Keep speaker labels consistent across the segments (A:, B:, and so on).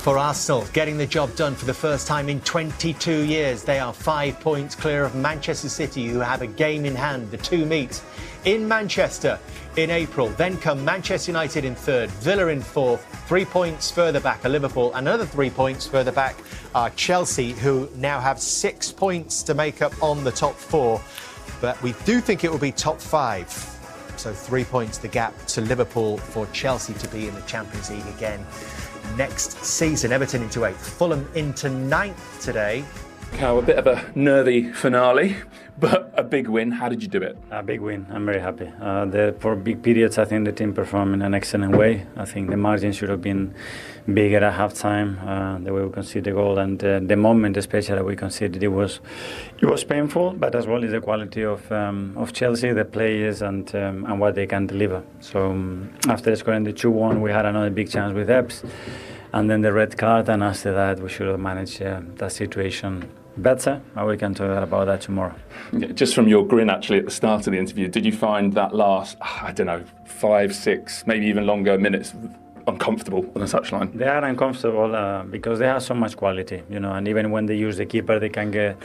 A: for Arsenal, getting the job done for the first time in 22 years. They are 5 points clear of Manchester City, who have a game in hand. The two meet in Manchester in April. Then come Manchester United in third, Villa in fourth. 3 points further back are Liverpool. Another 3 points further back are Chelsea, who now have 6 points to make up on the top four. But we do think it will be top five. So 3 points the gap to Liverpool for Chelsea to be in the Champions League again next season. Everton into 8th, Fulham into 9th today.
B: Cal, a bit of a nervy finale, but a big win. How did you do it?
C: A big win. I'm very happy. For big periods, I think the team performed in an excellent way. I think the margin should have been bigger at halftime. The way we conceded the goal and the moment, especially that we conceded, it was painful. But as well as the quality of Chelsea, the players, and what they can deliver. So after scoring the 2-1, we had another big chance with Epps. And then the red card, and after that, we should have managed that situation better. And we can talk about that tomorrow.
B: Yeah, just from your grin, actually, at the start of the interview, did you find that last, 5, 6, maybe even longer minutes uncomfortable on the touchline?
C: They are uncomfortable because they have so much quality, and even when they use the keeper, they can get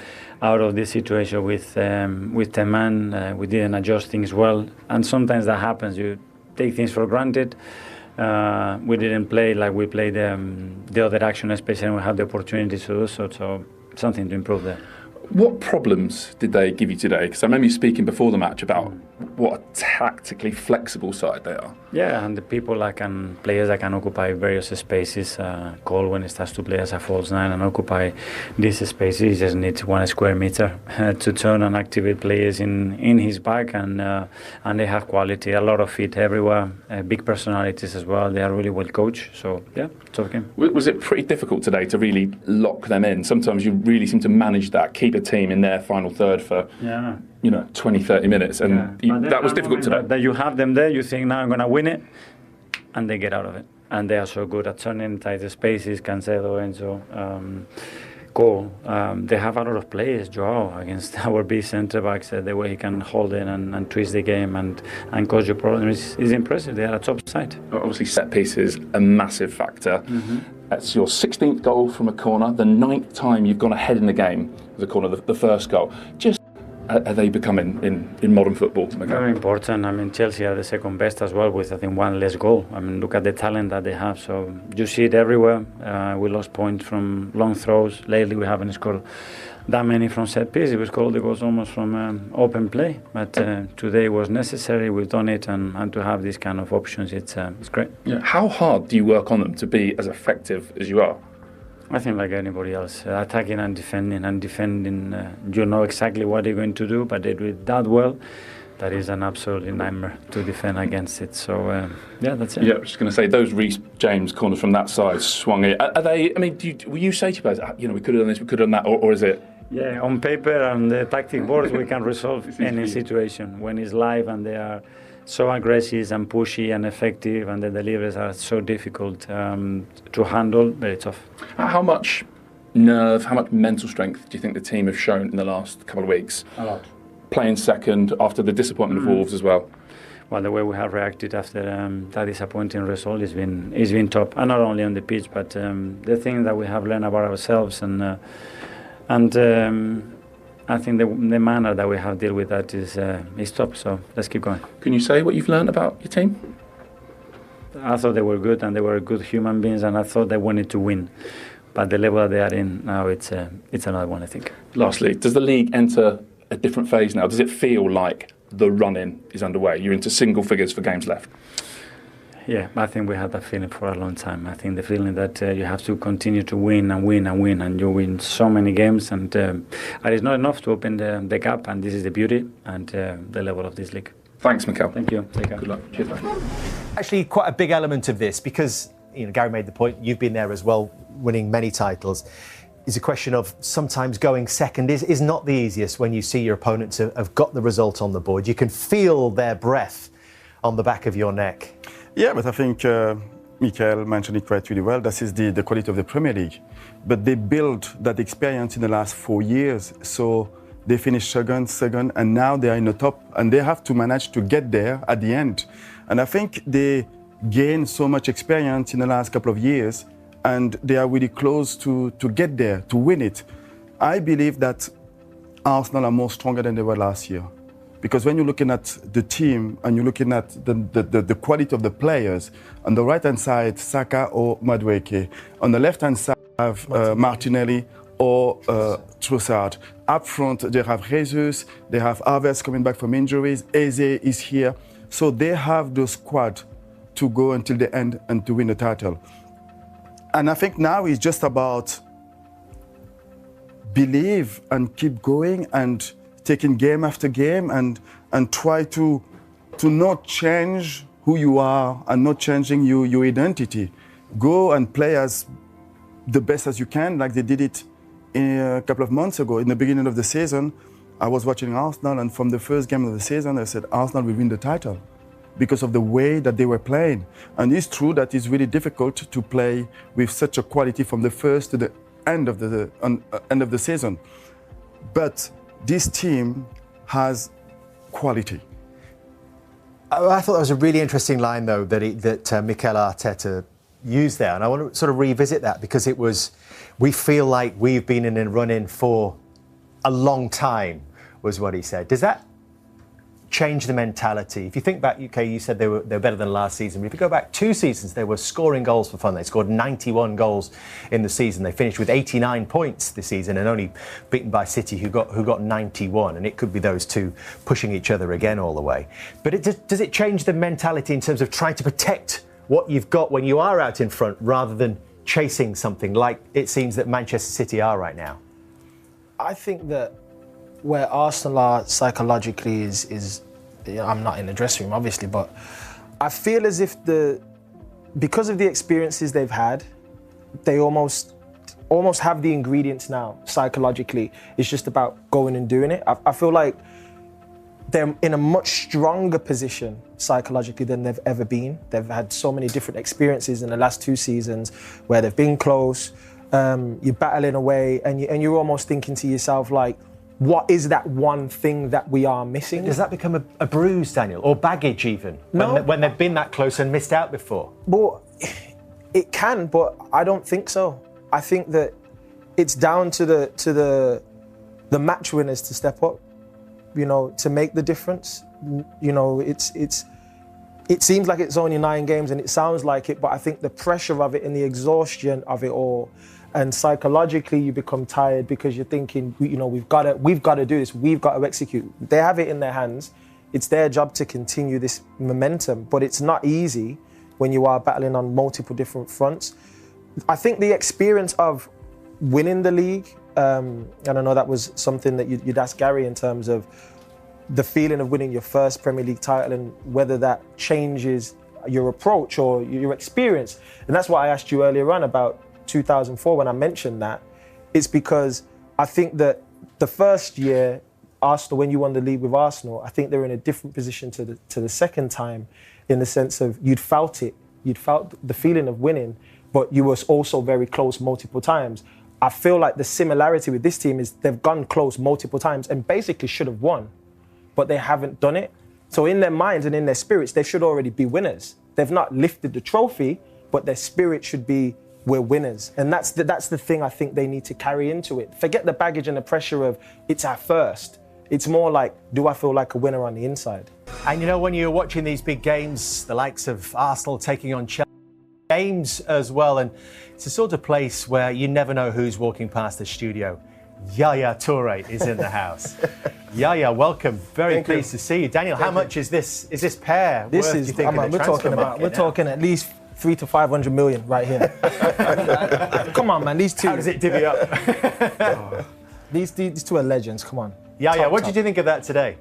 C: out of this situation with 10 man. We didn't adjust things well, and sometimes that happens. You take things for granted. We didn't play like we played the other action, especially when we had the opportunity to do so. So something to improve there.
B: What problems did they give you today? Because I remember you speaking before the match about what a tactically flexible side they are.
C: Yeah, and the players that can occupy various spaces. Cole, when he starts to play as a false nine and occupy these spaces, he just needs 1 square meter to turn and activate players in his back, and they have quality, a lot of feet everywhere, big personalities as well. They are really well coached. So yeah, tough game.
B: Was it pretty difficult today to really lock them in? Sometimes you really seem to manage that, keep a team in their final third for 20, 30 minutes, and that was difficult today.
C: That you have them there, you think, now I'm going to win it, and they get out of it. And they are so good at turning tight spaces, Cancelo, Enzo, Cole. They have a lot of players. Joao, against our big centre-backs, the way he can hold it and twist the game and cause you problems is impressive. They are a top side.
B: Obviously, set piece is a massive factor. That's your 16th goal from a corner, the 9th time you've gone ahead in the game with a corner, the first goal. Just are they becoming in modern football?
C: Very important. I mean, Chelsea are the second best as well with, I think, 1 less goal. I mean, look at the talent that they have. So you see it everywhere. We lost points from long throws. Lately, we haven't scored that many from set pieces. We scored the goals almost from open play. But today was necessary. We've done it, and to have these kind of options, it's great.
B: Yeah. How hard do you work on them to be as effective as you are?
C: I think like anybody else, attacking and defending, you know exactly what they're going to do, but they do it that well. That is an absolute nightmare to defend against it. So, that's it.
B: Yeah, I was just going to say, those Reece James corners from that side swung it. Are they, I mean, will you say to you guys, we could have done this, we could have done that, or is it?
C: Yeah, on paper and the tactic boards, we can resolve any situation. When it's live and they are so aggressive and pushy and effective, and the deliveries are so difficult to handle, very tough.
B: How much nerve, how much mental strength do you think the team have shown in the last couple of weeks?
C: A lot.
B: Playing second after the disappointment of Wolves as well.
C: Well, the way we have reacted after that disappointing result has been top, and not only on the pitch, but the thing that we have learned about ourselves, and I think the manner that we have dealt with that is top. So let's keep going.
B: Can you say what you've learned about your team?
C: I thought they were good, and they were good human beings, and I thought they wanted to win. But the level that they are in now, it's another one, I think.
B: Lastly, does the league enter a different phase now? Does it feel like the run-in is underway? You're into single figures for games left.
C: Yeah, I think we had that feeling for a long time. I think the feeling that you have to continue to win and win and win, and you win so many games, and it's not enough to open the gap, and this is the beauty and the level of this league.
B: Thanks, Mikel.
C: Thank you. Take care.
B: Good luck. Cheers, mate.
A: Actually, quite a big element of this, because Gary made the point, you've been there as well, winning many titles, is a question of sometimes going second is not the easiest when you see your opponents have got the result on the board. You can feel their breath on the back of your neck.
D: Yeah, but I think Mikel mentioned it quite really well. This is the quality of the Premier League. But they built that experience in the last 4 years. So they finished second, and now they are in the top. And they have to manage to get there at the end. And I think they gained so much experience in the last couple of years. and they are really close to get there, to win it. I believe that Arsenal are more stronger than they were last year. Because when you're looking at the team and you're looking at the quality of the players, on the right-hand side, Saka or Madueke. On the left-hand side, have Martinelli or Trossard. Up front, they have Jesus, they have Havertz coming back from injuries, Eze is here. So they have the squad to go until the end and to win the title. And I think now it's just about believe and keep going and taking game after game and try to not change who you are and not changing your identity. Go and play as the best as you can, like they did it a couple of months ago. In the beginning of the season, I was watching Arsenal, and from the first game of the season, I said Arsenal will win the title because of the way that they were playing. And it's true that it's really difficult to play with such a quality from the first to the end of the season. But this team has quality.
A: I thought that was a really interesting line, though, that Mikel Arteta used there. And I want to sort of revisit that because we feel like we've been in a run-in for a long time, was what he said. Does that change the mentality? If you think back, UK, you said they were better than last season. But if you go back 2 seasons, they were scoring goals for fun. They scored 91 goals in the season. They finished with 89 points this season and only beaten by City, who got 91. And it could be those two pushing each other again all the way. But does it change the mentality in terms of trying to protect what you've got when you are out in front rather than chasing something like it seems that Manchester City are right now?
E: I think that where Arsenal are psychologically is I'm not in the dressing room, obviously, but I feel as if because of the experiences they've had, they almost have the ingredients now psychologically. It's just about going and doing it. I feel like they're in a much stronger position psychologically than they've ever been. They've had so many different experiences in the last 2 seasons where they've been close, you're battling away, and you're almost thinking to yourself, like, what is that one thing that we are missing?
A: Does that become a bruise, Daniel, or baggage even, when they've been that close and missed out before?
E: Well, it can, but I don't think so. I think that it's down to the match winners to step up, to make the difference. It seems like it's only 9 games and it sounds like it, but I think the pressure of it and the exhaustion of it all, and psychologically you become tired because you're thinking, we've got to do this, we've got to execute. They have it in their hands. It's their job to continue this momentum, but it's not easy when you are battling on multiple different fronts. I think the experience of winning the league, and I know that was something that you'd ask Gary in terms of the feeling of winning your first Premier League title and whether that changes your approach or your experience. And that's why I asked you earlier on about 2004 when I mentioned that. It's because I think that the first year, Arsenal, when you won the league with Arsenal, I think they're in a different position to the second time, in the sense of you'd felt the feeling of winning, but you were also very close multiple times. I feel like the similarity with this team is they've gone close multiple times and basically should have won, but they haven't done it. So in their minds and in their spirits, they should already be winners. They've not lifted the trophy, but their spirit should be, we're winners. And that's the thing I think they need to carry into it. Forget the baggage and the pressure of it's our first. It's more like, do I feel like a winner on the inside?
A: And when you're watching these big games, the likes of Arsenal taking on Chelsea, games as well, and it's a sort of place where you never know who's walking past the studio. Yaya Toure is in the house. Yaya, welcome. Very pleased to see you. Daniel, how much is this pair worth, do you think, in the transfer market?
E: We're talking at least 300 to 500 million right here. Come on, man. These two.
A: How does it divvy up?
E: These two are legends. Come on.
A: Yeah. What did you think of that today?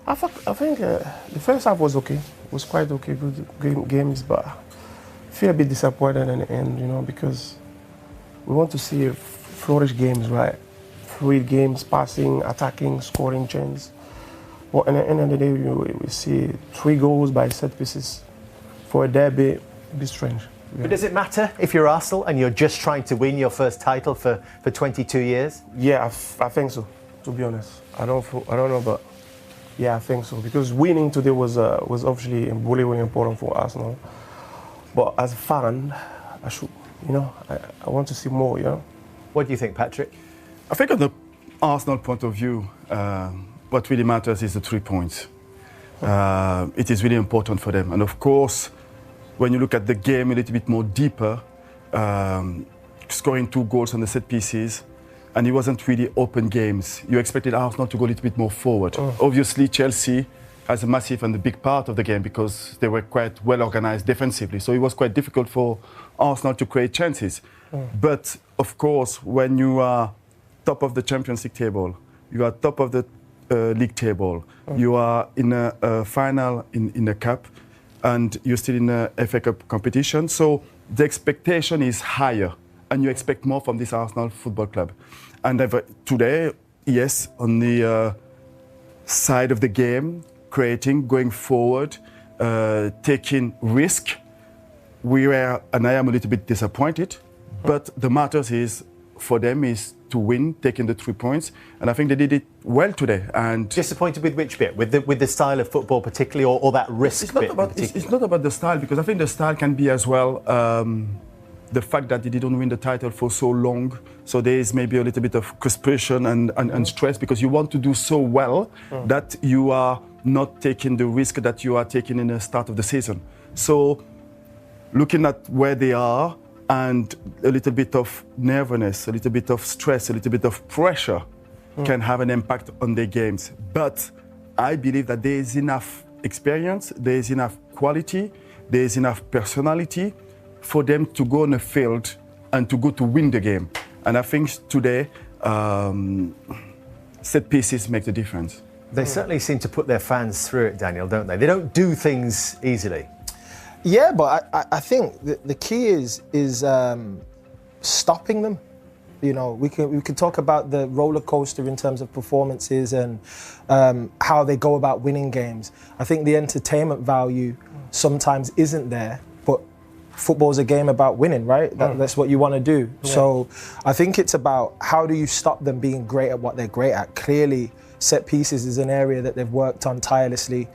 F: I think the first half was okay. It was quite okay, good games, but I feel a bit disappointed in the end, because we want to see flourish games, right? Fluid games, passing, attacking, scoring chances. But at the end of the day, we see 3 goals by set pieces. For a derby, a bit strange. Yeah.
A: But does it matter if you're Arsenal and you're just trying to win your first title for 22 years?
F: Yeah, I think so, to be honest. I don't know, but yeah, I think so. Because winning today was obviously really, really important for Arsenal. But as a fan, I should, I want to see more,
A: What do you think, Patrick?
D: I think, on the Arsenal point of view, what really matters is the 3 points. It is really important for them. And of course, when you look at the game a little bit more deeper, scoring 2 goals on the set pieces, and it wasn't really open games. You expected Arsenal to go a little bit more forward. Obviously, Chelsea has a massive and a big part of the game because they were quite well organized defensively. So it was quite difficult for Arsenal to create chances. But of course, when you are top of the Champions League table, you are top of the league table, you are in a final in the cup, and you're still in a FA Cup competition. So the expectation is higher, and you expect more from this Arsenal Football Club. And today, yes, on the side of the game, creating, going forward, taking risk, we were, and I am a little bit disappointed, but the matters is, for them, is to win, taking the 3 points, and I think they did it well today. And
A: disappointed with which bit? With the style of football particularly, or that risk bit?
D: It's not about the style, because I think the style can be as well the fact that they didn't win the title for so long. So there is maybe a little bit of frustration and stress, because you want to do so well that you are not taking the risk that you are taking in the start of the season. So looking at where they are, and a little bit of nervousness, a little bit of stress, a little bit of pressure can have an impact on their games. But I believe that there is enough experience, there is enough quality, there is enough personality for them to go on the field and to go to win the game. And I think today, set pieces make the difference.
A: They certainly seem to put their fans through it, Daniel, don't they? They don't do things easily.
E: Yeah, but I think the key is stopping them. We can talk about the roller coaster in terms of performances and how they go about winning games. I think the entertainment value sometimes isn't there, but football's a game about winning, right? That's what you want to do. Yeah. So I think it's about how do you stop them being great at what they're great at. Clearly, set pieces is an area that they've worked on tirelessly.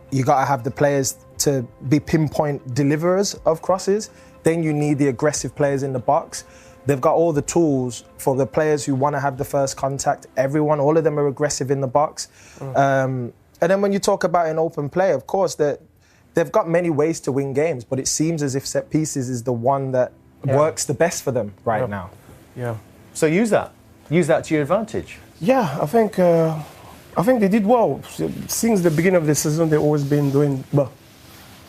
E: You got to have the players to be pinpoint deliverers of crosses. Then you need the aggressive players in the box. They've got all the tools for the players who want to have the first contact. All of them are aggressive in the box. And then when you talk about an open play, of course, they've got many ways to win games, but it seems as if set pieces is the one that works the best for them right now.
F: Yeah.
A: So use that to your advantage.
F: Yeah, I think they did well. Since the beginning of the season, they've always been doing well.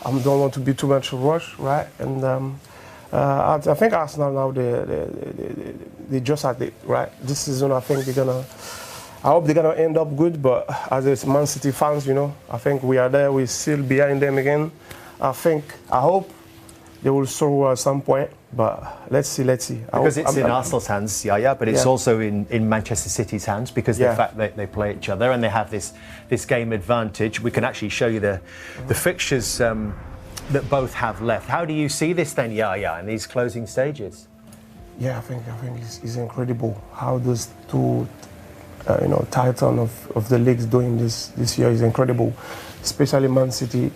F: I don't want to be too much rush, right? And I think Arsenal now, they just at it, right? This season, I think I hope they're gonna end up good, but as Man City fans, I think we are there, we're still behind them again. I hope they will soar at some point, but let's see.
A: Because it's in Arsenal's hands, but it's also in Manchester City's hands, because of the fact that they play each other and they have this game advantage. We can actually show you the fixtures that both have left. How do you see this then, in these closing stages?
F: Yeah, I think it's incredible how those two titan of the leagues doing this year is incredible, especially Man City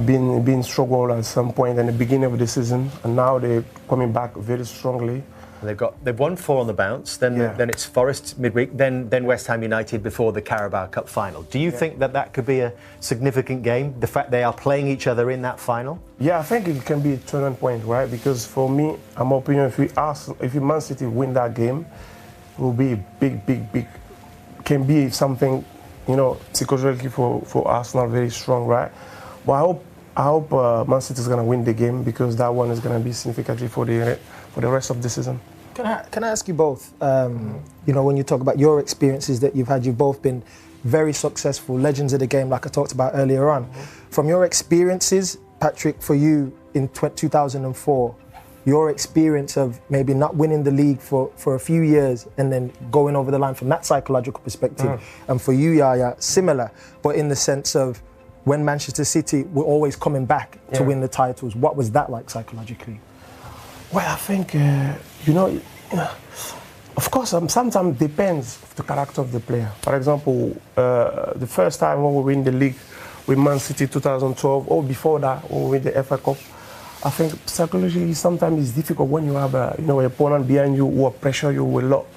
F: been struggle at some point in the beginning of the season, and now they're coming back very strongly.
A: They've won 4 on the bounce. Then it's Forest midweek. Then West Ham United before the Carabao Cup final. Do you think that could be a significant game? The fact they are playing each other in that final.
F: Yeah, I think it can be a turning point, right? Because for me, I'm opinion if Man City win that game, it will be big. Can be something, psychologically for Arsenal very strong, right? But I hope Man City is going to win the game, because that one is going to be significantly for the rest of the season.
E: Can I ask you both? When you talk about your experiences that you've had, you've both been very successful legends of the game, like I talked about earlier on. From your experiences, Patrick, for you in 2004, your experience of maybe not winning the league for a few years and then going over the line from that psychological perspective, and for you, Yaya, similar, but in the sense of when Manchester City were always coming back to win the titles, what was that like psychologically?
F: Well, I think, of course, sometimes depends on the character of the player. For example, the first time when we win the league with Man City 2012, or before that, or with the FA Cup. I think psychologically sometimes it's difficult when you have an opponent behind you who will pressure you a lot.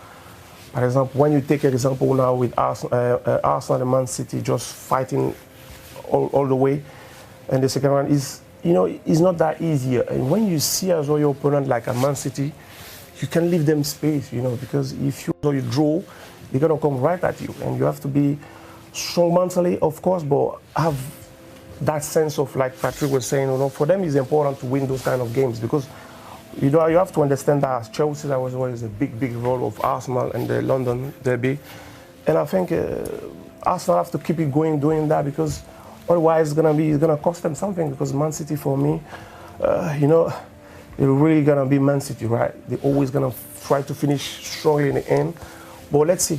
F: For example, when you take an example now with Arsenal and Man City just fighting all the way, and the second round is, it's not that easy. And when you see as well your opponent like a Man City, you can leave them space, because if you draw, they're gonna come right at you, and you have to be strong mentally, of course, but have that sense of, like Patrick was saying, for them it's important to win those kind of games, because you have to understand that as Chelsea, that was always a big role of Arsenal and the London derby, and I think Arsenal have to keep it going doing that, because otherwise it's gonna cost them something. Because Man City, for me, they're really gonna be Man City, right? They're always gonna try to finish strongly in the end. But let's see.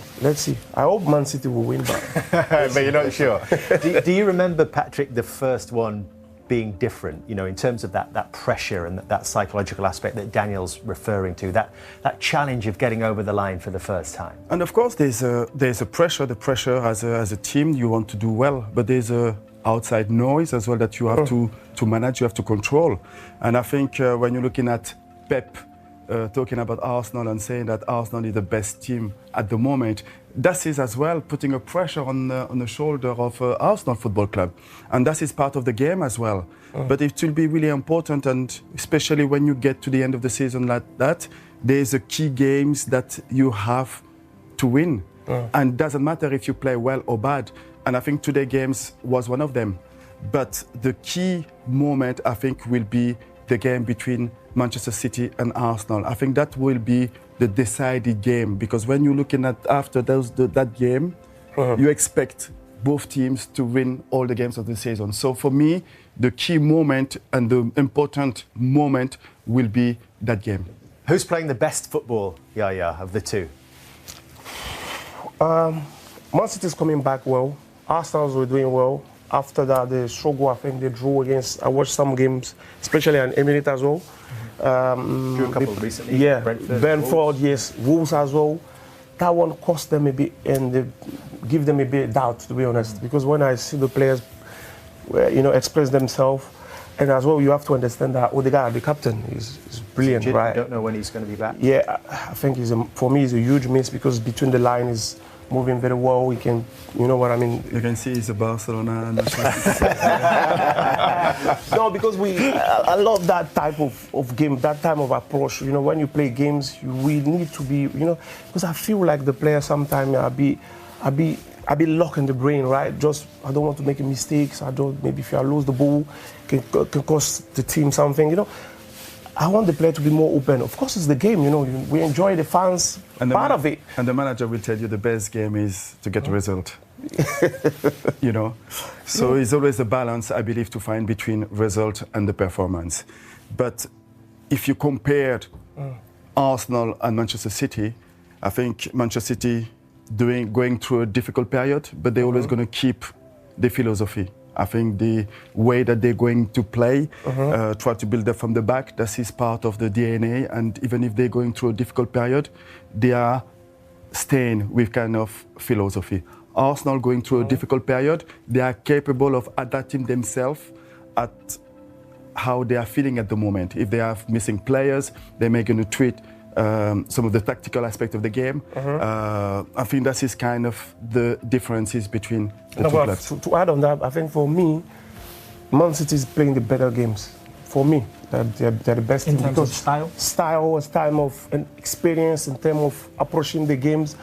F: I hope Man City will win,
A: but you're not sure. Do you remember, Patrick, the first one being different? In terms of that pressure and that psychological aspect that Daniel's referring to, that challenge of getting over the line for the first time.
D: And of course, there's a pressure. The pressure as a team, you want to do well, but there's a outside noise as well that you have to manage. You have to control. And I think when you're looking at Pep. Talking about Arsenal and saying that Arsenal is the best team at the moment, that is as well putting a pressure on the shoulder of Arsenal Football Club, and that is part of the game as well. But it will be really important, and especially when you get to the end of the season like that, there's a key games that you have to win, and it doesn't matter if you play well or bad. And I think today's games was one of them. But the key moment, I think, will be the game between Manchester City and Arsenal. I think that will be the decided game, because when you're looking at after that game, you expect both teams to win all the games of the season. So for me, the key moment and the important moment will be that game.
A: Who's playing the best football, Yaya, of the two?
F: Man City is coming back well. Arsenal were doing well. After that, the struggle, I think they drew against. I watched some games, especially on Emirates as well.
A: Drew a couple recently.
F: Yeah, Brentford, yes, Wolves as well. That one cost them a bit and give them a bit of doubt, to be honest. Because when I see the players, express themselves, and as well, you have to understand that Odegaard, the captain, is brilliant, right?
A: You don't know when he's going to be back.
F: Yeah, I think for me, he's a huge miss, because between the line is moving very well. He can, you know what I mean?
D: You can see he's a Barcelona.
F: No, because I love that type of game, that type of approach. When you play games, we need to be, because I feel like the player sometimes I be locked in the brain, right? Just, I don't want to make mistakes. Maybe if I lose the ball, can cost the team something, I want the player to be more open. Of course, it's the game, we enjoy the fans, part of it.
D: And the manager will tell you the best game is to get a result. So it's always a balance, I believe, to find between result and the performance. But if you compared Arsenal and Manchester City, I think Manchester City going through a difficult period, but they're always going to keep the philosophy. I think the way that they're going to play, try to build up from the back, that is part of the DNA. And even if they're going through a difficult period, they are staying with kind of philosophy. Arsenal going through a difficult period, they are capable of adapting themselves at how they are feeling at the moment. If they are missing players, they may going to treat some of the tactical aspect of the game. I think that is kind of the differences between the two clubs.
F: To add on that, I think for me, Man City is playing the better games. For me, they're the best
E: in
F: team.
E: terms of style?
F: Style, time of experience, in terms of approaching the games.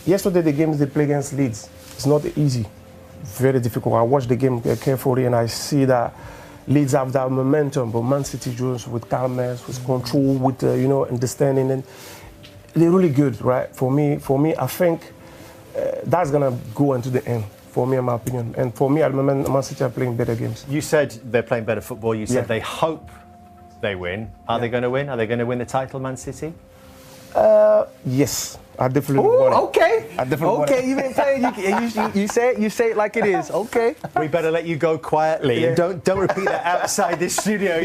F: Yesterday, the games they play against Leeds, it's not easy, very difficult. I watched the game carefully and I see that Leeds have that momentum, but Man City just with calmness, with control, with understanding, and they're really good, right? For me, I think that's gonna go into the end. For me, in my opinion, and for me, I remember Man City are playing better games.
A: You said they're playing better football. You said they hope they win. Are they going to win? Are they going to win the title, Man City?
F: Yes. I definitely want it.
E: Okay.
F: I definitely want it.
E: You've been playing. You say it like it is. Okay.
A: We better let you go quietly. And don't repeat that outside this studio.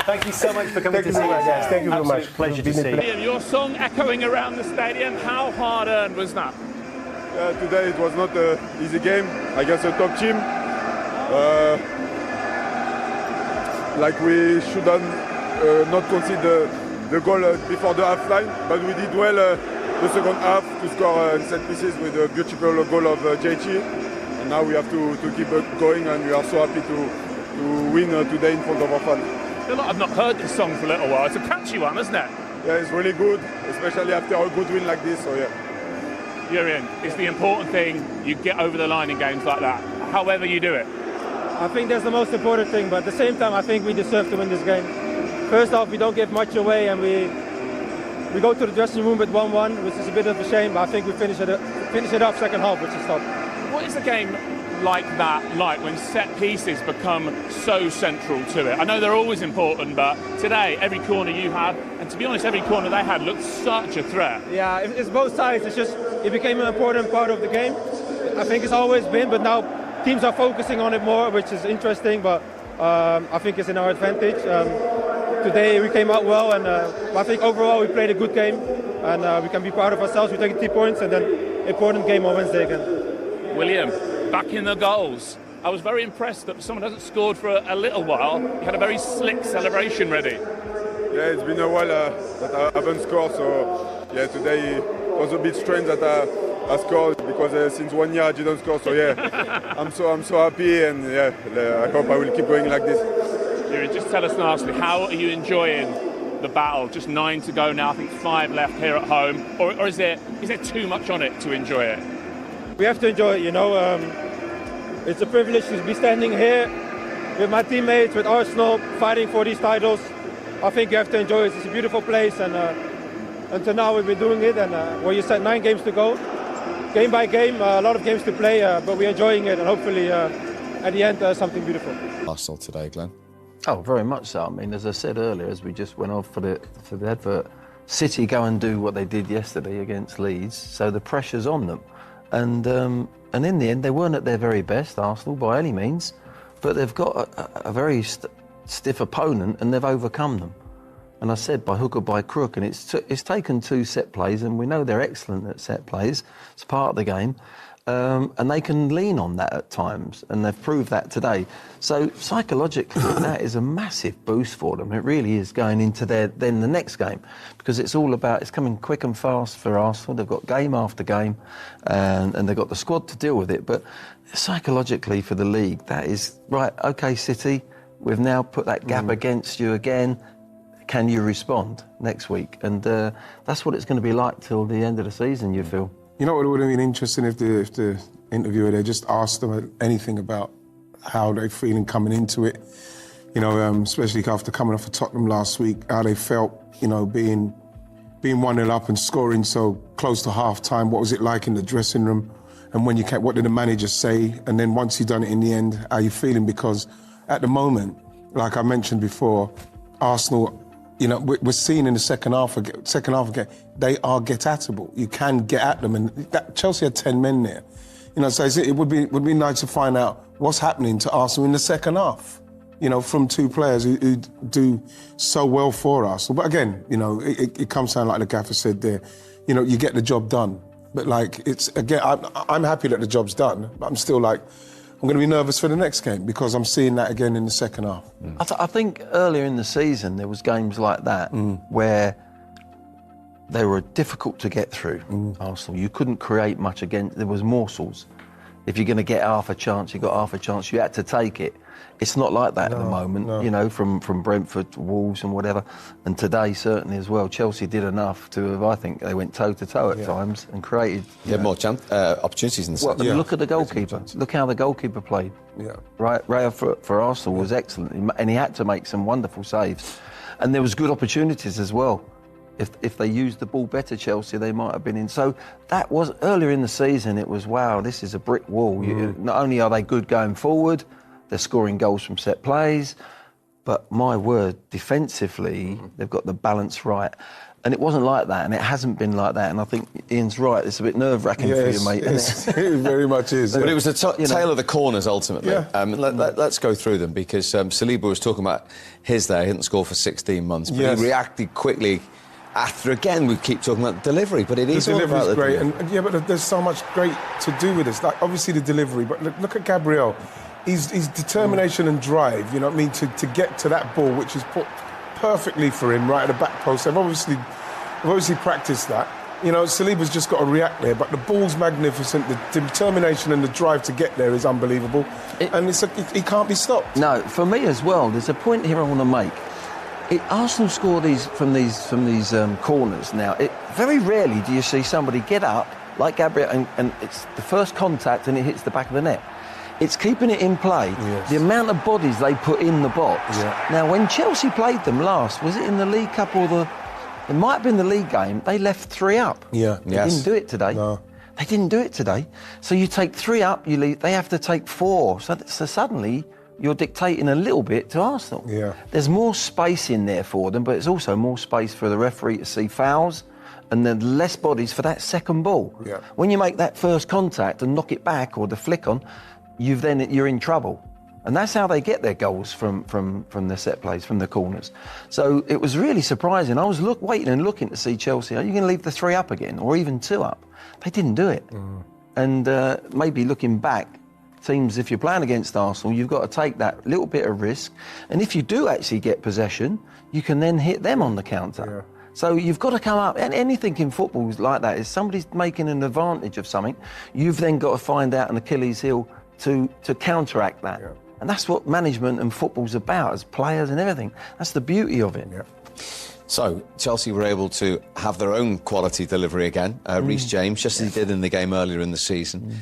A: Thank you so much for coming to see us, guys.
F: Thank you very much.
A: Pleasure to see you.
G: Your song echoing around the stadium. How hard earned was that? Today it was not an easy game against a top team. Like we should have not conceded the goal before the half line, but we did well the second half to score set pieces with a beautiful goal of JT. And now we have to keep going, and we are so happy to win today in front of our fans.
H: I've not heard this song for a little while. It's a catchy one, isn't it?
G: Yeah, it's really good, especially after a good win like this. So yeah.
H: Jurien, it's the important thing. You get over the line in games like that, however you do it.
I: I think that's the most important thing, but at the same time, I think we deserve to win this game. First off, we don't give much away, and we go to the dressing room with 1-1, which is a bit of a shame, but I think we finish it off second half, which is top.
H: What is a game like that like when set pieces become so central to it? I know they're always important, but today, every corner you had, and to be honest, every corner they had looked such a threat.
I: Yeah, it's both sides. It's just, it became an important part of the game. I think it's always been, but now teams are focusing on it more, which is interesting, but I think it's in our advantage. Today we came out well, and I think overall we played a good game, and we can be proud of ourselves. We take 3 points, and then important game on Wednesday again.
H: William, back in the goals. I was very impressed that someone hasn't scored for a little while. He had a very slick celebration ready.
G: Yeah, it's been a while that I haven't scored, so yeah, today it was a bit strange that I scored because since 1 year I didn't score. So yeah, I'm so happy, and yeah, I hope I will keep going like this.
H: Jurien, just tell us nicely, how are you enjoying the battle? Just 9 to go now. I think 5 left here at home, or is there too much on it to enjoy it?
I: We have to enjoy it, you know. It's a privilege to be standing here with my teammates, with Arsenal, fighting for these titles. I think you have to enjoy it. It's a beautiful place, and until now we've been doing it. And well, you said 9 games to go, game by game, a lot of games to play, but we're enjoying it, and hopefully at the end something beautiful.
J: Arsenal today, Glenn.
K: Oh, very much so. I mean, as I said earlier, as we just went off for the advert, City go and do what they did yesterday against Leeds, so the pressure's on them. And in the end, they weren't at their very best, Arsenal, by any means, but they've got a very stiff opponent, and they've overcome them. And I said by hook or by crook, and it's taken 2 set plays, and we know they're excellent at set plays. It's part of the game. And they can lean on that at times, and they've proved that today. So psychologically, that is a massive boost for them. It really is going into the next game, because it's all about, it's coming quick and fast for Arsenal. They've got game after game, and they've got the squad to deal with it. But psychologically for the league, that is right. Okay, City, we've now put that gap against you again. Can you respond next week? And that's what it's going to be like till the end of the season, you feel.
L: You know what would have been interesting if the interviewer there just asked them anything about how they're feeling coming into it. You know, especially after coming off of Tottenham last week, how they felt, you know, being 1-0 up and scoring so close to half-time. What was it like in the dressing room? And when you came, what did the manager say? And then once you've done it in the end, how you feeling? Because at the moment, like I mentioned before, Arsenal, you know, we're seeing in the second half again, they are get-atable. You can get at them, and Chelsea had 10 men there. You know, so it would be nice to find out what's happening to Arsenal in the second half. You know, from 2 players who do so well for Arsenal. But again, you know, it comes down like the gaffer said there. You know, you get the job done. But like, it's again, I'm happy that the job's done, but I'm still like, I'm going to be nervous for the next game because I'm seeing that again in the second half.
K: I think earlier in the season there was games like that where they were difficult to get through, Arsenal. You couldn't create much against, there was morsels. If you're going to get half a chance, you got half a chance, you had to take it. It's not like that at the moment, you know, from Brentford to Wolves and whatever. And today, certainly as well, Chelsea did enough to have, I think, they went toe-to-toe at times and created...
J: They had more opportunities in the second.
K: Well, look at the goalkeeper. Look how the goalkeeper played. Right, Ray for Arsenal was excellent, and he had to make some wonderful saves. And there was good opportunities as well. If they used the ball better, Chelsea, they might have been in. So that was, earlier in the season, it was, wow, this is a brick wall. Not only are they good going forward, they're scoring goals from set plays, but my word, defensively, they've got the balance right. And it wasn't like that, and it hasn't been like that. And I think Ian's right, it's a bit nerve-wracking for you, mate, isn't it?
L: It very much is.
J: But it was the tale of the corners, ultimately. Let's go through them, because Saliba was talking about his there. He hadn't scored for 16 months, but he reacted quickly
M: after again we keep talking about the delivery, but it is all about the
L: great,
M: delivery.
L: and yeah, but there's so much great to do with this. Like obviously the delivery, but look at Gabriel. His determination and drive, you know what I mean, to get to that ball, which is put perfectly for him right at the back post. They've obviously practiced that. You know, Saliba's just got to react there, but the ball's magnificent. The determination and the drive to get there is unbelievable, and he can't be stopped.
K: No, for me as well. There's a point here I want to make. Arsenal score from these corners now. Very rarely do you see somebody get up like Gabriel, and it's the first contact and it hits the back of the net. It's keeping it in play.
L: Yes.
K: The amount of bodies they put in the box.
L: Yeah.
K: Now, when Chelsea played them last, was it in the League Cup or it might have been the league game, they left 3 up.
L: Yeah.
K: They didn't do it today.
L: No.
K: They didn't do it today. So you take 3 up, you leave, they have to take 4. So suddenly you're dictating a little bit to Arsenal.
L: Yeah.
K: There's more space in there for them, but it's also more space for the referee to see fouls and then less bodies for that second ball.
L: Yeah.
K: When you make that first contact and knock it back or the flick on, you're in trouble. And that's how they get their goals from the set plays, from the corners. So it was really surprising. I was waiting and looking to see Chelsea. Are you going to leave the 3 up again, or even 2 up? They didn't do it. And maybe looking back, teams, if you're playing against Arsenal, you've got to take that little bit of risk. And if you do actually get possession, you can then hit them on the counter.
L: Yeah.
K: So you've got to come up, and anything in football is like that. Is somebody's making an advantage of something, you've then got to find out an Achilles heel to counteract that.
L: Yeah.
K: And that's what management and football's about, as players and everything. That's the beauty of it.
L: Yeah.
M: So, Chelsea were able to have their own quality delivery again. Reece James, just as he did in the game earlier in the season.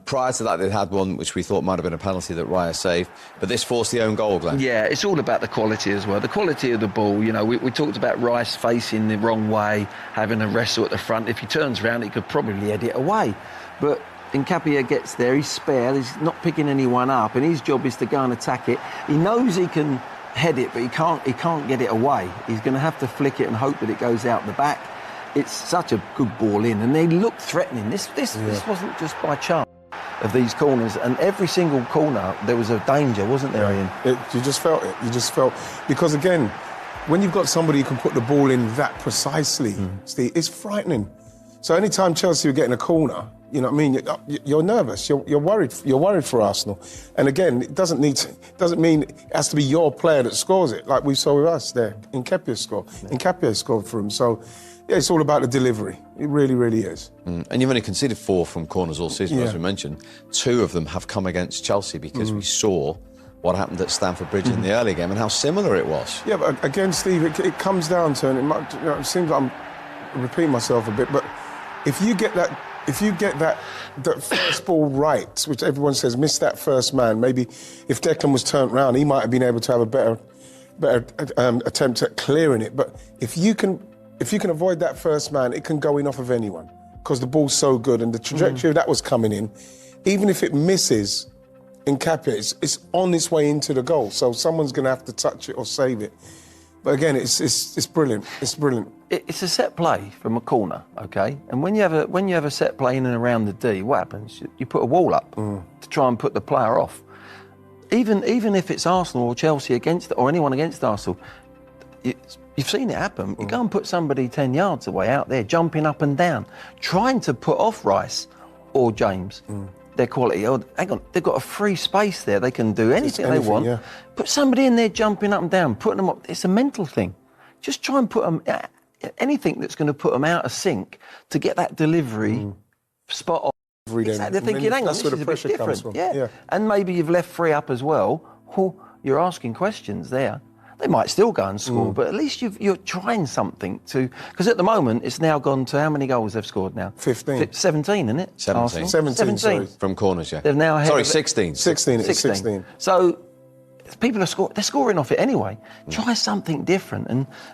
M: Prior to that, they'd had one which we thought might have been a penalty that Raya saved. But this forced the own goal, Glenn.
K: Yeah, it's all about the quality as well. The quality of the ball. You know, we talked about Rice facing the wrong way, having a wrestle at the front. If he turns around, he could probably head it away. But Nkapia gets there, he's spare, he's not picking anyone up, and his job is to go and attack it. He knows he can head it, but he can't get it away. He's going to have to flick it and hope that it goes out the back. It's such a good ball in, and they look threatening. This wasn't just by chance of these corners, and every single corner there was a danger, wasn't there, Ian?
L: You just felt it. You just felt, because again, when you've got somebody who can put the ball in that precisely, Steve, it's frightening. So anytime Chelsea were getting a corner, you know what I mean, you're nervous, you're worried for Arsenal. And again, it doesn't mean it has to be your player that scores it, like we saw with us there. Nkapia scored for him. So yeah, it's all about the delivery. It really, really is.
M: And you've only conceded 4 from corners all season, as we mentioned. 2 of them have come against Chelsea because we saw what happened at Stamford Bridge in the early game and how similar it was.
L: Yeah, but again, Steve, it comes down to, and it seems like I'm repeating myself a bit, but if you get that first ball right, which everyone says missed that first man, maybe if Declan was turned round, he might have been able to have a better attempt at clearing it. But if you can avoid that first man, it can go in off of anyone because the ball's so good and the trajectory that was coming in, even if it misses Nkapia, it's on its way into the goal. So someone's going to have to touch it or save it. But again, it's brilliant. It's brilliant.
K: It's a set play from a corner, okay? And when you have a set play in and around the D, what happens? You put a wall up to try and put the player off. Even if it's Arsenal or Chelsea or anyone against Arsenal, you've seen it happen. You go and put somebody 10 yards away out there, jumping up and down, trying to put off Rice or James. Their quality. Oh, hang on, they've got a free space there. They can do anything they want. Yeah. Put somebody in there jumping up and down, putting them up. It's a mental thing. Just try and put them, anything that's going to put them out of sync to get that delivery spot on. They're thinking, hang on, this is a bit different. Yeah. And maybe you've left 3 up as well. Well, you're asking questions there. They might still go and score, but at least you're trying something to... Because at the moment, it's now gone to how many goals they've scored now?
L: 15.
K: 17, isn't it?
M: 17.
K: Arsenal?
L: 17.
M: From corners, yeah.
K: They've now...
M: Sorry, 16.
L: 16.
K: So people they're scoring off it anyway. Try something different.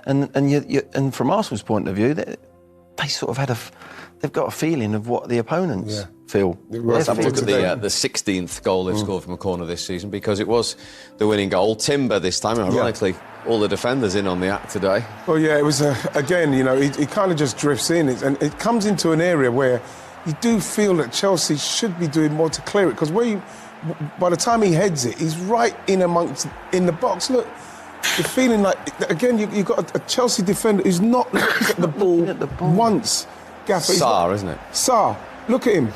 K: And from Arsenal's point of view, they sort of they've got a feeling of what the opponents feel.
M: Let's have a look at the 16th goal they've scored from a corner this season, because it was the winning goal. Timber this time, ironically, all the defenders in on the act today.
L: Well, yeah, it was, again, you know, he kind of just drifts in. And it comes into an area where you do feel that Chelsea should be doing more to clear it, because by the time he heads it, he's right in the box. Look, you're feeling like, again, you've got a Chelsea defender who's not looking at the ball once. Gaffer,
M: Sarr, isn't it?
L: Sarr, look at him.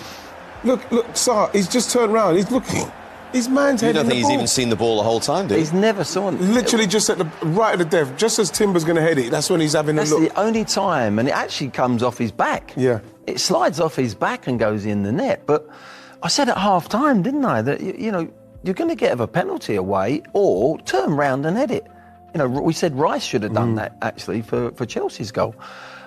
L: Look, Sarr, he's just turned round. He's looking. His man's heading the ball.
M: You don't think he's even seen the ball the whole time, do you?
K: He's never saw it.
L: Literally just at the right of the death, just as Timber's going to head it, that's when he's having a look.
K: That's the only time, and it actually comes off his back.
L: Yeah.
K: It slides off his back and goes in the net. But I said at half-time, didn't I, that, you know, you're going to get a penalty away or turn round and head it. You know, we said Rice should have done that, actually, for Chelsea's goal.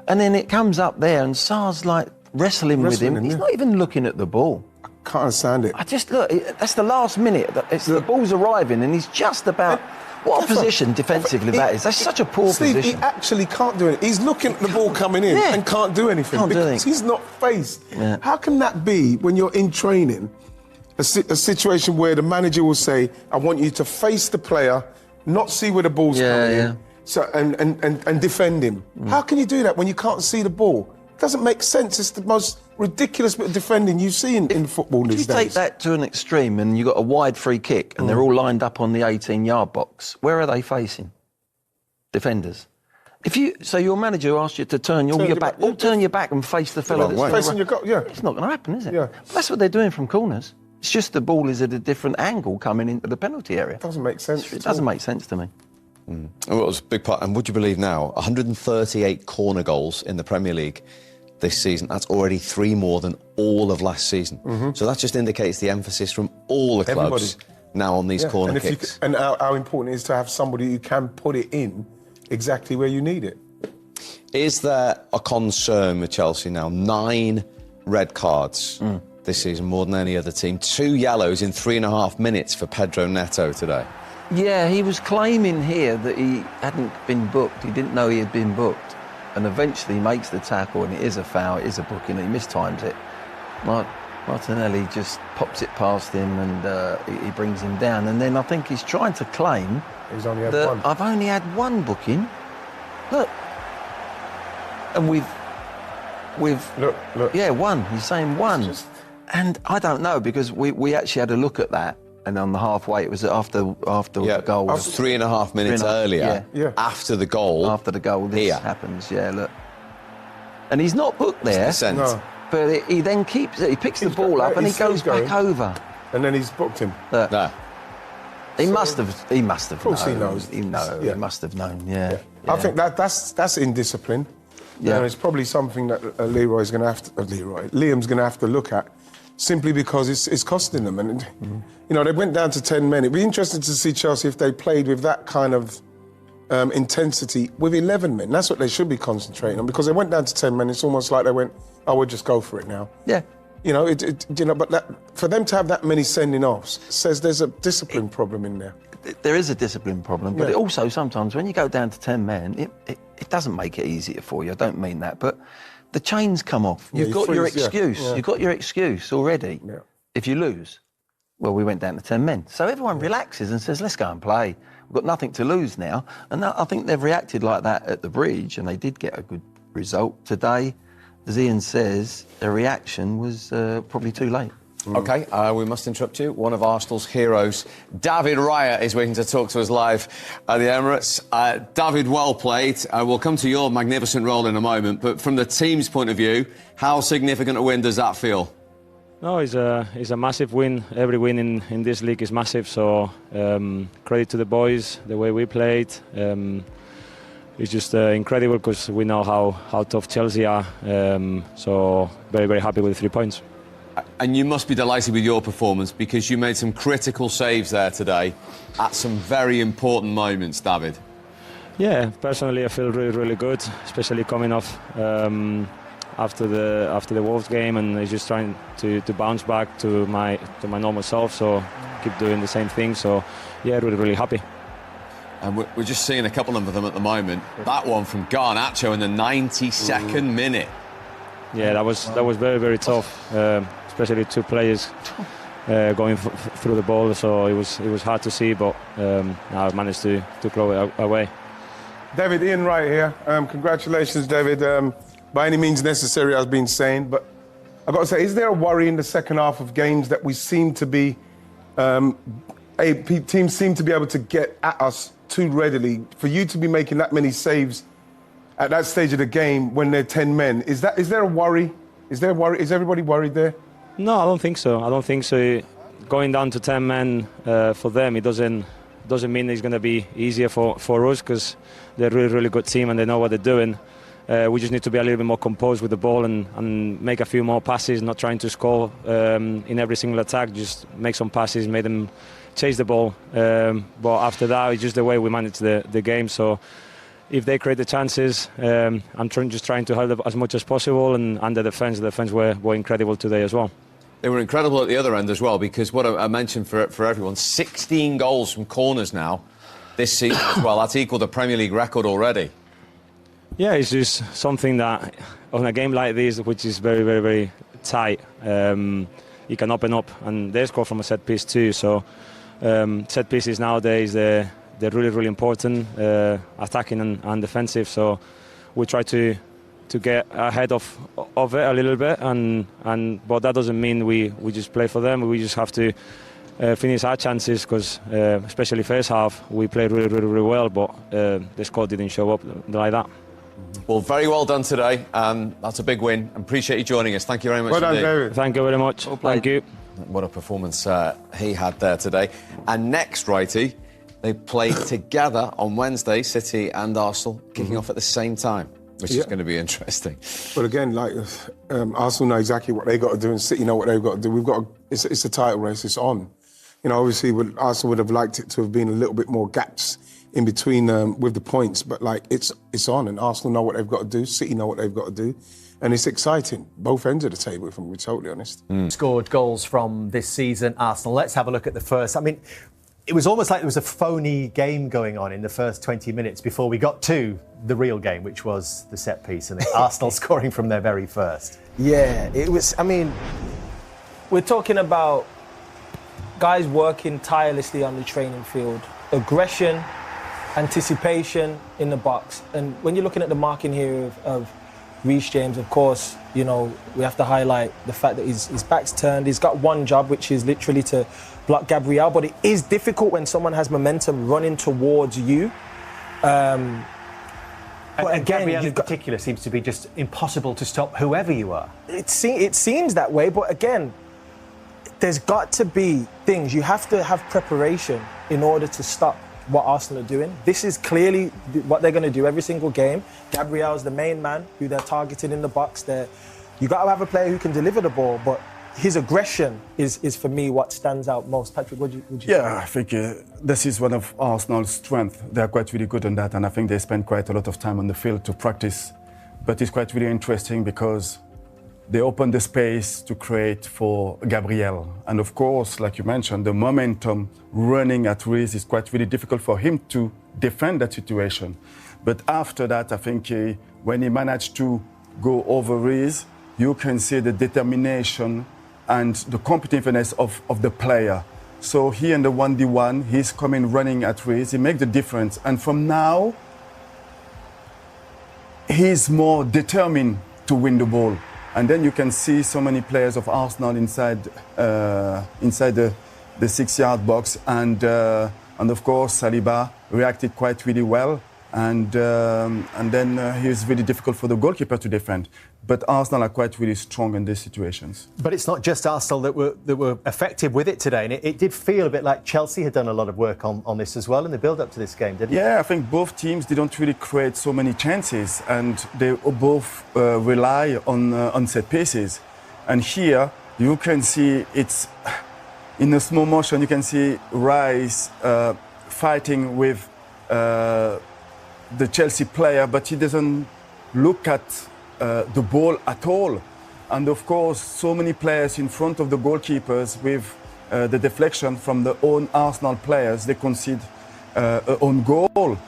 K: And then it comes up there and Sarr's, like, wrestling with him. He's not even looking at the ball.
L: Can't understand it.
K: I just look. That's the last minute. The ball's arriving, and he's just about. What a position defensively that is. That's such a poor position.
L: He actually can't do it. He's looking at the ball coming in and can't do anything because he's not faced. Yeah. How can that be when you're in training? A situation where the manager will say, "I want you to face the player, not see where the ball's coming in, so and defend him." How can you do that when you can't see the ball? It doesn't make sense. It's the most ridiculous bit of defending you see in football these days.
K: If you take that to an extreme and you've got a wide free kick and they're all lined up on the 18-yard box, where are they facing? Defenders. So your manager asks you to turn your back, turn your back and face the fellow that's
L: facing your goal,
K: It's not going to happen, is it?
L: Yeah.
K: But that's what they're doing from corners. It's just the ball is at a different angle coming into the penalty area.
L: It doesn't make sense.
K: It doesn't make sense to me.
M: Well, it was a big part. And would you believe now, 138 corner goals in the Premier League this season. That's already 3 more than all of last season. So that just indicates the emphasis from all the clubs now on these corner kicks.
L: And how important it is to have somebody who can put it in exactly where you need it.
M: Is there a concern with Chelsea now? 9 red cards this season, more than any other team. 2 yellows in 3.5 minutes for Pedro Neto today.
K: Yeah, he was claiming here that he hadn't been booked. He didn't know he had been booked. And eventually makes the tackle, and it is a foul, it is a booking, he mistimes it. Martinelli just pops it past him and he brings him down. And then I think he's trying to claim
L: he's only had
K: that
L: one.
K: I've only had 1 booking. Look. And we've
L: look.
K: Yeah, 1. He's saying 1. And I don't know, because we actually had a look at that. And on the halfway, it was after the goal.
M: It was 3.5 minutes earlier. After the goal.
K: After the goal, this happens. Yeah, look. And he's not booked there.
L: No.
K: But he then he picks the ball up and he goes back over.
L: And then he's booked him.
M: No.
K: He must have. Of
L: course he knows.
K: He must have known. Yeah.
L: I think that's indiscipline.
K: Yeah.
L: And it's probably something that Liam's going to have to look at. Simply because it's costing them. And, you know, they went down to 10 men. It'd be interesting to see Chelsea if they played with that kind of intensity with 11 men. That's what they should be concentrating on, because they went down to 10 men. It's almost like they went, we'll just go for it now.
K: Yeah.
L: You know, but for them to have that many sending offs says there's a discipline problem in there.
K: There is a discipline problem, but it also sometimes when you go down to 10 men, it doesn't make it easier for you. I don't mean that, but the chains come off. You've got your excuse. You've got your excuse already. Yeah. If you lose, well, we went down to 10 men. So everyone relaxes and says, let's go and play. We've got nothing to lose now. And I think they've reacted like that at the Bridge, and they did get a good result. Today, as Ian says, their reaction was probably too late.
M: OK, we must interrupt you. One of Arsenal's heroes, David Raya, is waiting to talk to us live at the Emirates. David, well played. We'll come to your magnificent role in a moment, but from the team's point of view, how significant a win does that feel?
N: No, it's a massive win. Every win in this league is massive, so credit to the boys, the way we played. It's just incredible, because we know how tough Chelsea are, so very, very happy with the 3 points.
M: And you must be delighted with your performance, because you made some critical saves there today at some very important moments, David.
N: Yeah, personally I feel really, really good, especially coming off after the Wolves game, and it's just trying to bounce back to my normal self, so keep doing the same thing. So yeah, really, really happy.
M: And we're just seeing a couple of them at the moment. That one from Garnacho in the 92nd minute.
N: Yeah, that was very, very tough, especially 2 players going through the ball. So it was hard to see, but I managed to throw it away.
L: David, Ian Wright here. Congratulations, David. By any means necessary, I've been saying, but I've got to say, is there a worry in the second half of games that we seem to be teams seem to be able to get at us too readily. For you to be making that many saves at that stage of the game when they're 10 men, is there a worry? Is there a worry? Is everybody worried there?
N: No, I don't think so. I don't think so. Going down to 10 men for them, it doesn't mean it's going to be easier for us, because they're a really, really good team and they know what they're doing. We just need to be a little bit more composed with the ball and make a few more passes, not trying to score in every single attack. Just make some passes, make them chase the ball. But after that, it's just the way we manage the game. So if they create the chances, I'm just trying to help as much as possible. And the defence were incredible today as well.
M: They were incredible at the other end as well, because what I mentioned for everyone, 16 goals from corners now this season as well. That's equal the Premier League record already.
N: Yeah, it's just something that on a game like this, which is very, very, very tight, you can open up, and they score from a set piece too. So set pieces nowadays, they're really, really important, attacking and defensive. So we try to get ahead of it a little bit, but that doesn't mean we just play for them. We just have to finish our chances, because especially first half we played really, really, really well, but the score didn't show up like that.
M: Well, very well done today. That's a big win. Appreciate you joining us. Thank you very much.
L: Well done, David.
N: Thank you very much. Thank you.
M: What a performance he had there today. And next, Wrighty, they play together on Wednesday, City and Arsenal, kicking off at the same time, which is going to be interesting.
L: But again, like Arsenal know exactly what they got to do, and City know what they've got to do. It's a title race. It's on. You know, obviously, Arsenal would have liked it to have been a little bit more gaps in between with the points, but like it's on, and Arsenal know what they've got to do. City know what they've got to do, and it's exciting. Both ends of the table, if I'm being totally honest.
A: Scored goals from this season, Arsenal. Let's have a look at the first. I mean, it was almost like there was a phony game going on in the first 20 minutes before we got to the real game, which was the set piece, and Arsenal scoring from their very first.
E: Yeah, it was. I mean, we're talking about guys working tirelessly on the training field, aggression, anticipation in the box. And when you're looking at the marking here of Reece James, of course, you know, we have to highlight the fact that his back's turned. He's got one job, which is literally to block Gabriel, but it is difficult when someone has momentum running towards you.
A: And Gabriel in particular seems to be just impossible to stop whoever you are.
E: It seems that way, but again, there's got to be things. You have to have preparation in order to stop what Arsenal are doing. This is clearly what they're going to do every single game. Gabriel's the main man who they're targeting in the box. You got to have a player who can deliver the ball, but his aggression is for me what stands out most. Patrick, would you say?
D: I think this is one of Arsenal's strengths. They're quite really good on that, and I think they spend quite a lot of time on the field to practice. But it's quite really interesting because they open the space to create for Gabriel. And of course, like you mentioned, the momentum running at Reece is quite really difficult for him to defend that situation. But after that, I think when he managed to go over Reece, you can see the determination and the competitiveness of the player. So he in the 1v1, he's coming running at Reece, he makes the difference. And from now, he's more determined to win the ball. And then you can see so many players of Arsenal inside the 6-yard box, and of course Saliba reacted quite really well, and then he's really difficult for the goalkeeper to defend. But Arsenal are quite really strong in these situations.
A: But it's not just Arsenal that were effective with it today, and it did feel a bit like Chelsea had done a lot of work on this as well in the build-up to this game, didn't it?
D: Yeah, I think both teams didn't really create so many chances, and they both rely on set pieces. And here you can see it's in a slow motion. You can see Rice fighting with the Chelsea player, but he doesn't look at the ball at all. And of course, so many players in front of the goalkeepers with the deflection from the own Arsenal players, they concede an own goal.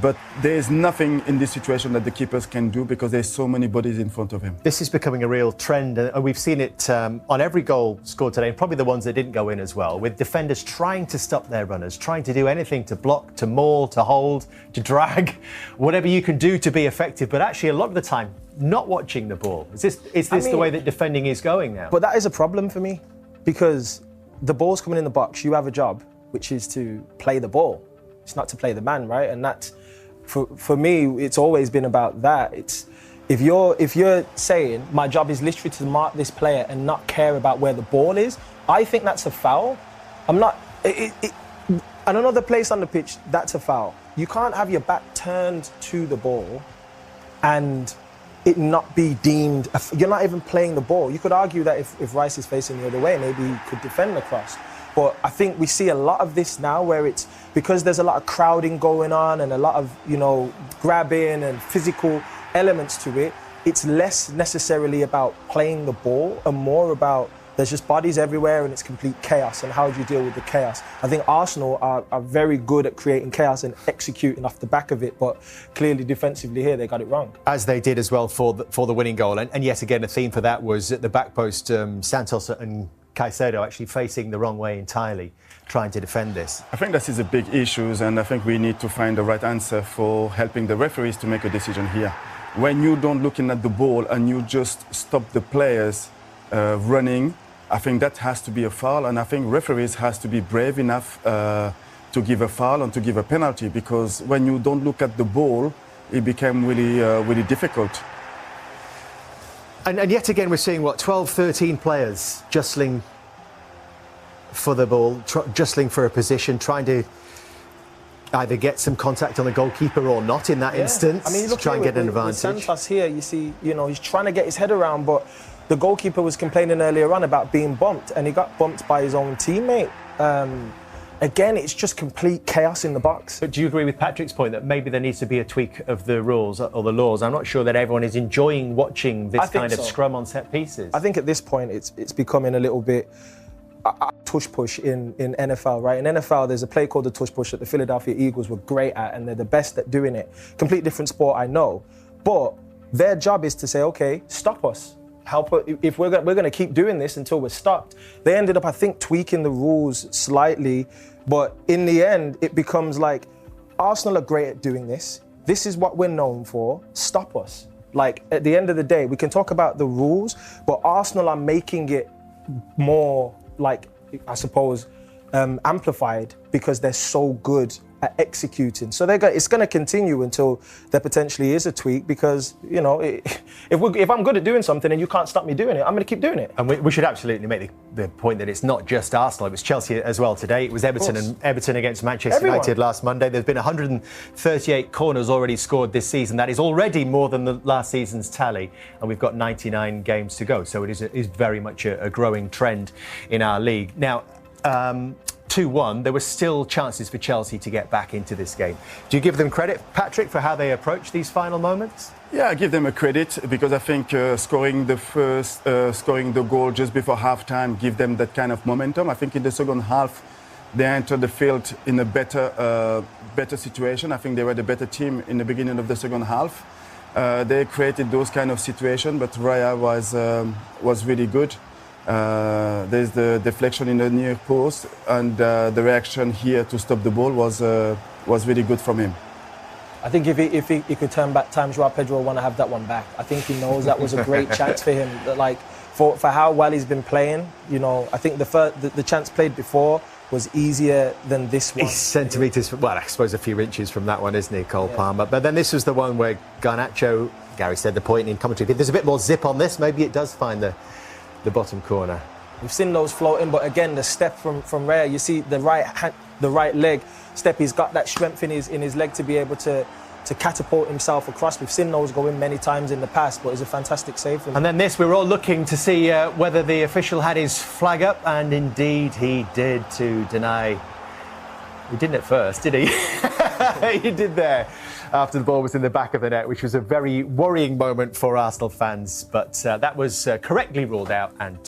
D: But there's nothing in this situation that the keepers can do because there's so many bodies in front of him.
A: This is becoming a real trend, and we've seen it on every goal scored today, and probably the ones that didn't go in as well, with defenders trying to stop their runners, trying to do anything to block, to maul, to hold, to drag, whatever you can do to be effective, but actually a lot of the time not watching the ball. Is this the way that defending is going now?
E: But that is a problem for me, because the ball's coming in the box, you have a job, which is to play the ball. It's not to play the man, right? And that's, for me, it's always been about that. It's if you're saying my job is literally to mark this player and not care about where the ball is, I think that's a foul. I'm not. And another place on the pitch, that's a foul. You can't have your back turned to the ball and it not be deemed. You're not even playing the ball. You could argue that if Rice is facing the other way, maybe he could defend the cross. But I think we see a lot of this now where it's because there's a lot of crowding going on and a lot of, grabbing and physical elements to it. It's less necessarily about playing the ball and more about there's just bodies everywhere and it's complete chaos. And how do you deal with the chaos? I think Arsenal are very good at creating chaos and executing off the back of it. But clearly defensively here, they got it wrong.
A: As they did as well for the winning goal. And yet again, a theme for that was at the back post, Santos and Caicedo actually facing the wrong way entirely, trying to defend this.
D: I think this is a big issue, and I think we need to find the right answer for helping the referees to make a decision here. When you don't looking at the ball and you just stop the players running, I think that has to be a foul, and I think referees has to be brave enough to give a foul and to give a penalty, because when you don't look at the ball, it became really difficult.
A: And yet again, we're seeing, 12, 13 players jostling for the ball, jostling for a position, trying to either get some contact on the goalkeeper or not in that instance,
E: I mean, look,
A: try and get an advantage.
E: With Santos here, you see, he's trying to get his head around, but the goalkeeper was complaining earlier on about being bumped, and he got bumped by his own teammate. Again, it's just complete chaos in the box.
A: But do you agree with Patrick's point that maybe there needs to be a tweak of the rules or the laws? I'm not sure that everyone is enjoying watching this kind of scrum on set pieces.
E: I think at this point it's becoming a little bit tush-push in NFL, right? In NFL, there's a play called the tush-push that the Philadelphia Eagles were great at, and they're the best at doing it. Complete different sport, I know. But their job is to say, OK, stop us. Help us. If we're going to keep doing this until we're stopped. They ended up, I think, tweaking the rules slightly, but in the end, it becomes like Arsenal are great at doing this. This is what we're known for. Stop us. Like, at the end of the day, we can talk about the rules, but Arsenal are making it more, like, I suppose, amplified because they're so good at executing. So it's going to continue until there potentially is a tweak, because, if I'm good at doing something and you can't stop me doing it, I'm going to keep doing it.
A: And we should absolutely make the point that it's not just Arsenal. It was Chelsea as well today. It was Everton against Manchester United last Monday. There's been 138 corners already scored this season. That is already more than the last season's tally. And we've got 99 games to go. So it is very much a growing trend in our league. Now, 2-1, there were still chances for Chelsea to get back into this game. Do you give them credit, Patrick, for how they approach these final moments?
D: Yeah, I give them a credit, because I think scoring the goal just before half-time give them that kind of momentum. I think in the second half, they entered the field in a better situation. I think they were the better team in the beginning of the second half. They created those kind of situations, but Raya was really good. There's the deflection in the near post, and the reaction here to stop the ball was really good from him.
E: I think if he could turn back time, Joao Pedro will want to have that one back. I think he knows that was a great chance for him. Like for how well he's been playing, I think the chance played before was easier than this one.
A: He's centimetres, I suppose a few inches from that one, isn't he, Cole Palmer? But then this was the one where Garnacho, Gary said the point in commentary, if there's a bit more zip on this, maybe it does find the bottom corner.
E: We've seen those floating, but again, the step from Raya, you see the right leg step, he's got that strength in his leg to be able to catapult himself across. We've seen those go in many times in the past, but it's a fantastic save from him.
A: And then this, we were all looking to see whether the official had his flag up, and indeed he did, to deny. He didn't at first, did he? He did there after the ball was in the back of the net, which was a very worrying moment for Arsenal fans, but that was correctly ruled out. And